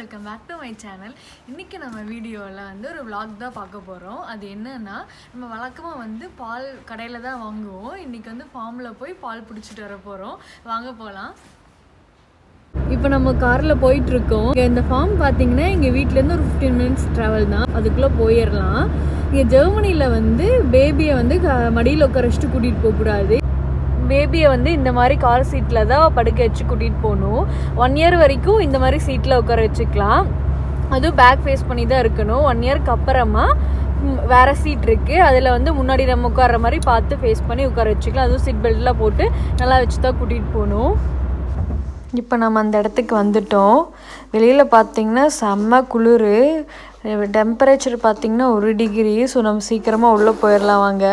Welcome back to my channel. இன்றைக்கி நம்ம வீடியோவில் வந்து ஒரு vlog தான் பார்க்க போகிறோம். அது என்னன்னா, நம்ம வழக்கமாக வந்து பால் கடையில் தான் வாங்குவோம். இன்றைக்கி வந்து ஃபார்மில் போய் பால் பிடிச்சிட்டு வர போகிறோம். வாங்க போகலாம். இப்போ நம்ம காரில் போயிட்டுருக்கோம். இந்த ஃபார்ம் பார்த்தீங்கன்னா எங்கள் வீட்டிலேருந்து ஒரு 15 மினிட்ஸ் ட்ராவல் தான். அதுக்குள்ளே போயிடலாம். இங்கே ஜெர்மனியில் வந்து பேபியை வந்து மடியில் உட்கார வச்சுட்டு கூட்டிகிட்டு போகக்கூடாது. பேபியை வந்து இந்த மாதிரி கார் சீட்டில் தான் படுக்க வச்சு கூட்டிகிட்டு போகணும். 1 இயர் வரைக்கும் இந்த மாதிரி சீட்டில் உட்கார வச்சுக்கலாம். அதுவும் பேக் ஃபேஸ் பண்ணி தான் இருக்கணும். 1 இயருக்கு அப்புறமா வேறு சீட் இருக்குது. அதில் வந்து முன்னாடி நம்ம உட்கார மாதிரி பார்த்து ஃபேஸ் பண்ணி உட்கார வச்சுக்கலாம். அதுவும் சீட் பெல்ட்லாம் போட்டு நல்லா வச்சு தான் கூட்டிகிட்டு போகணும். இப்போ நம்ம அந்த இடத்துக்கு வந்துட்டோம். வெளியில் பார்த்திங்கன்னா செம்ம குளிர். டெம்பரேச்சர் பார்த்திங்கன்னா 1 டிகிரி. ஸோ நம்ம சீக்கிரமாக உள்ளே போயிடலாம் வாங்க.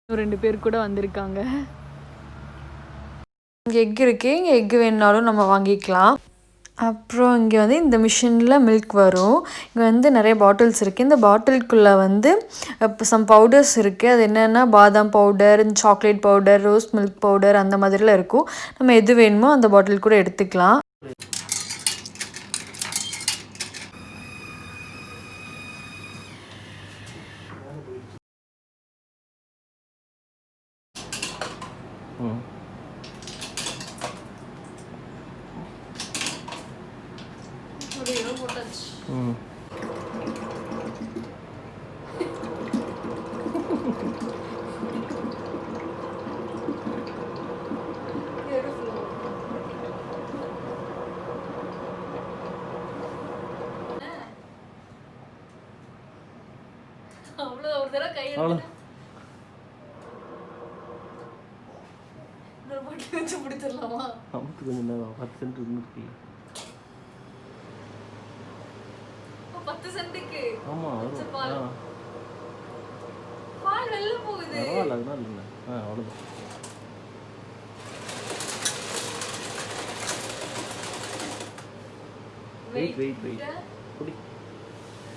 2 பேர் கூட வந்திருக்காங்க. இங்கே எக் இருக்குது. இங்கே எக் வேணுனாலும் நம்ம வாங்கிக்கலாம். அப்புறம் இங்கே வந்து இந்த மிஷினில் மில்க் வரும். இங்கே வந்து நிறைய பாட்டில்ஸ் இருக்குது. இந்த பாட்டிலுக்குள்ளே வந்து சம் பவுடர்ஸ் இருக்குது. அது என்னென்னா பாதாம் powder, chocolate powder, rose milk powder அந்த மாதிரிலாம் இருக்கும். நம்ம எது வேணுமோ அந்த பாட்டில் கூட எடுத்துக்கலாம். பிடிச்சிடலாமா? 10 சென்ட்டுக்கு பால் வெளில போகுது.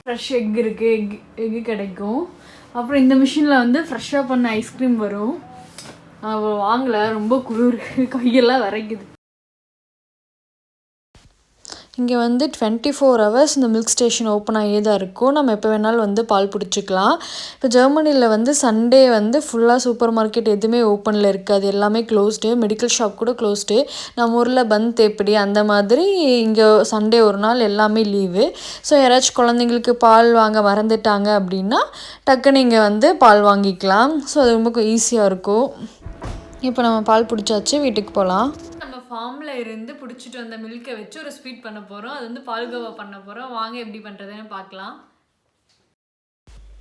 ஃப்ரெஷ் எக் இருக்குது. எக்கு கிடைக்கும். அப்புறம் இந்த மிஷினில் வந்து ஃப்ரெஷ்ஷாக பண்ண ஐஸ்கிரீம் வரும். வாங்கலை, ரொம்ப குளிர், கையெல்லாம் விரைக்குது. இங்கே வந்து 24 ஹவர்ஸ் இந்த மில்க் ஸ்டேஷன் ஓப்பன் ஆகியே தான் இருக்கும். நம்ம எப்போ வேணாலும் வந்து பால் பிடிச்சிக்கலாம். இப்போ ஜெர்மனியில் வந்து சண்டே வந்து ஃபுல்லாக சூப்பர் மார்க்கெட் எதுவுமே ஓப்பனில் இருக்காது. எல்லாமே க்ளோஸ்டு. மெடிக்கல் ஷாப் கூட க்ளோஸ்டு. நம்ம ஊரில் பந்த் தேப்படி அந்த மாதிரி இங்கே சண்டே ஒரு நாள் எல்லாமே லீவு. ஸோ யாராச்சும் குழந்தைங்களுக்கு பால் வாங்க மறந்துட்டாங்க அப்படின்னா டக்குன்னு இங்கே வந்து பால் வாங்கிக்கலாம். ஸோ அது ரொம்ப ஈஸியாக இருக்கும். இப்போ நம்ம பால் பிடிச்சாச்சு, வீட்டுக்கு போகலாம். ஃபார்மில் இருந்து பிடிச்சிட்டு வந்த மில்கை வச்சு ஒரு ஸ்வீட் பண்ண போகிறோம். அது வந்து பால்கோவா பண்ண போகிறோம். வாங்க எப்படி பண்ணுறதுன்னு பார்க்கலாம்.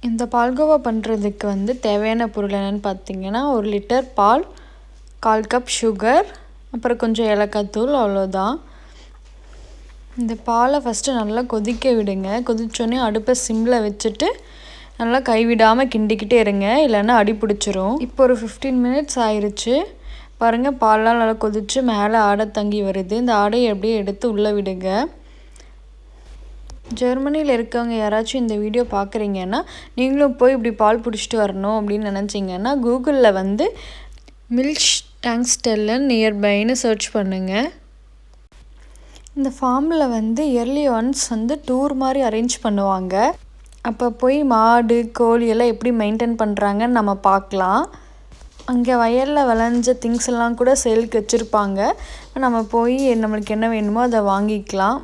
இந்த பால்கோவா பண்ணுறதுக்கு வந்து தேவையான பொருள் என்னென்னு பார்த்தீங்கன்னா 1 லிட்டர் பால், 1/4 கப் சுகர், அப்புறம் கொஞ்சம் ஏலக்காய் தூள், அவ்வளோதான். இந்த பாலை ஃபஸ்ட்டு நல்லா கொதிக்க விடுங்க. கொதிச்சோடனே அடுப்பை சிம்மில் வச்சுட்டு நல்லா கைவிடாமல் கிண்டிக்கிட்டே இருங்க, இல்லைன்னா அடி பிடிச்சிரும். இப்போ ஒரு 15 மினிட்ஸ் ஆயிடுச்சு. பாருங்கள், பால்லாம் நல்லா கொதிச்சு மேலே ஆடை தங்கி வருது. இந்த ஆடையை அப்படியே எடுத்து உள்ளே விடுங்க. ஜெர்மனியில் இருக்கவங்க யாராச்சும் இந்த வீடியோ பார்க்குறீங்கன்னா நீங்களும் போய் இப்படி பால் பிடிச்சிட்டு வரணும் அப்படின்னு நினச்சிங்கன்னா கூகுளில் வந்து மில்ச்ஹேusle நியர்பைன்னு சர்ச் பண்ணுங்கள். இந்த ஃபார்மில் வந்து இயர்லி ஒன்ஸ் வந்து டூர் மாதிரி அரேஞ்ச் பண்ணுவாங்க. அப்போ போய் மாடு கோழி எல்லாம் எப்படி மெயின்டைன் பண்ணுறாங்கன்னு நம்ம பார்க்கலாம். அங்கே வயலில் விளைஞ்ச திங்ஸ் எல்லாம் கூட சேலுக்கு வச்சுருப்பாங்க. நம்ம போய் நம்மளுக்கு என்ன வேணுமோ அதை வாங்கிக்கலாம்.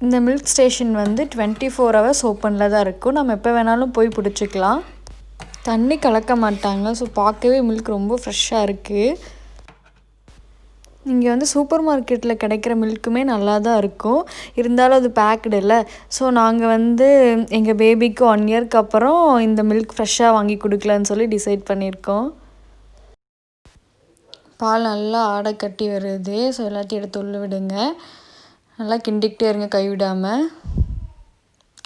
இந்த மில்க் ஸ்டேஷன் வந்து 24 ஹவர்ஸ் ஓப்பனில் தான் இருக்கும். நம்ம எப்போ வேணாலும் போய் பிடிச்சிக்கலாம். தண்ணி கலக்க மாட்டாங்க. ஸோ பார்க்கவே மில்க் ரொம்ப ஃப்ரெஷ்ஷாக இருக்குது. இங்கே வந்து சூப்பர் மார்க்கெட்டில் கிடைக்கிற மில்க்குமே நல்லா தான் இருக்கும். இருந்தாலும் அது பேக்டு இல்லை. ஸோ நாங்கள் வந்து எங்கள் பேபிக்கு 1 இயருக்கு அப்புறம் இந்த மில்க் ஃப்ரெஷ்ஷாக வாங்கி கொடுக்கலான்னு சொல்லி டிசைட் பண்ணியிருக்கோம். பால் நல்லா ஆடை கட்டி வருது. ஸோ எல்லாத்தையும் எடுத்து உள்ள விடுங்க. நல்லா கிண்டிக்கிட்டே இருங்க, கைவிடாமல்.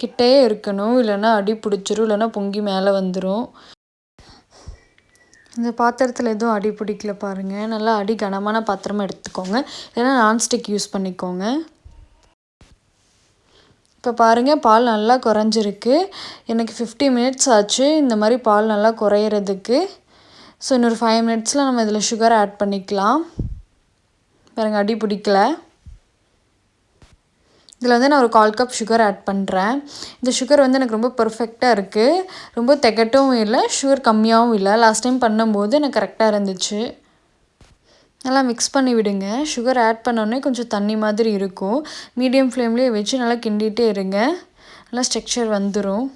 கிட்டே இருக்கணும், இல்லைன்னா அடி பிடிச்சிரும், இல்லைன்னா பொங்கி மேலே வந்துடும். இந்த பாத்திரத்தில் எதுவும் அடி பிடிக்கல பாருங்கள். நல்லா அடி கனமான பாத்திரமாக எடுத்துக்கோங்க, இல்லைன்னா நான்ஸ்டிக் யூஸ் பண்ணிக்கோங்க. இப்போ பாருங்கள், பால் நல்லா குறைஞ்சிருக்கு. எனக்கு 50 மினிட்ஸ் ஆச்சு இந்த மாதிரி பால் நல்லா குறையிறதுக்கு. ஸோ இன்னொரு 5 மினிட்ஸில் நம்ம இதில் சுகர் ஆட் பண்ணிக்கலாம். பாருங்கள், அடி பிடிக்கல. இதில் வந்து நான் ஒரு 1/4 கப் சுகர் ஆட் பண்ணுறேன். இந்த சுகர் வந்து எனக்கு ரொம்ப பெர்ஃபெக்டாக இருக்குது. ரொம்ப திகட்டவும் இல்லை, சுகர் கம்மியாகவும் இல்லை. லாஸ்ட் டைம் பண்ணும்போது எனக்கு கரெக்டாக இருந்துச்சு. நல்லா மிக்ஸ் பண்ணி விடுங்க. சுகர் ஆட் பண்ணோடனே கொஞ்சம் தண்ணி மாதிரி இருக்கும். மீடியம் ஃப்ளேம்லேயே வச்சு நல்லா கிண்டிகிட்டே இருங்க. நல்லா ஸ்ட்ரக்சர் வந்துடும்.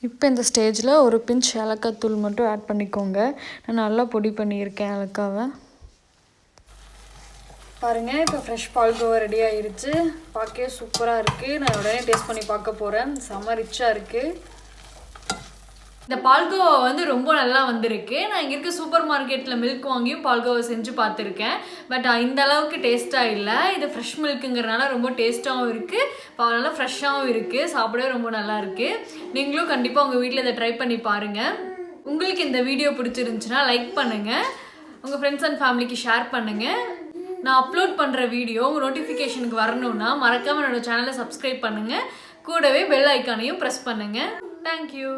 இப்போ இந்த ஸ்டேஜில் ஒரு பிஞ்ச் ஏலக்காய் தூள் மட்டும் ஆட் பண்ணிக்கோங்க. நான் நல்லா பொடி பண்ணியிருக்கேன் ஏலக்காவை. பாருங்கள், இப்போ ஃப்ரெஷ் பால்கோவா ரெடி ஆகிருச்சு. பார்க்கவே சூப்பராக இருக்குது. நான் உடனே டேஸ்ட் பண்ணி பார்க்க போகிறேன். செம்ம ரிச்சாக இருக்குது. இந்த பால்கோவா வந்து ரொம்ப நல்லா வந்திருக்கு. நான் இங்கே இருக்க சூப்பர் மார்க்கெட்டில் மில்க் வாங்கியும் பால்கோவா செஞ்சு பார்த்துருக்கேன். பட் இந்த அளவுக்கு டேஸ்ட்டாக இல்லை. இது ஃப்ரெஷ் மில்க்குங்கிறனால ரொம்ப டேஸ்ட்டாகவும் இருக்குது, நல்லா ஃப்ரெஷ்ஷாகவும் இருக்குது. சாப்பிடவே ரொம்ப நல்லா இருக்குது. நீங்களும் கண்டிப்பாக உங்கள் வீட்டில் இதை ட்ரை பண்ணி பாருங்கள். உங்களுக்கு இந்த வீடியோ பிடிச்சிருந்துச்சுன்னா லைக் பண்ணுங்கள், உங்கள் ஃப்ரெண்ட்ஸ் அண்ட் ஃபேமிலிக்கு ஷேர் பண்ணுங்கள். நான் அப்லோட் பண்ணுற வீடியோ உங்கள் நோட்டிஃபிகேஷனுக்கு வரணுன்னா மறக்காமல் என்னோடய சேனலை சப்ஸ்கிரைப் பண்ணுங்கள். கூடவே பெல் ஐக்கானையும் ப்ரெஸ் பண்ணுங்கள். தேங்க்யூ.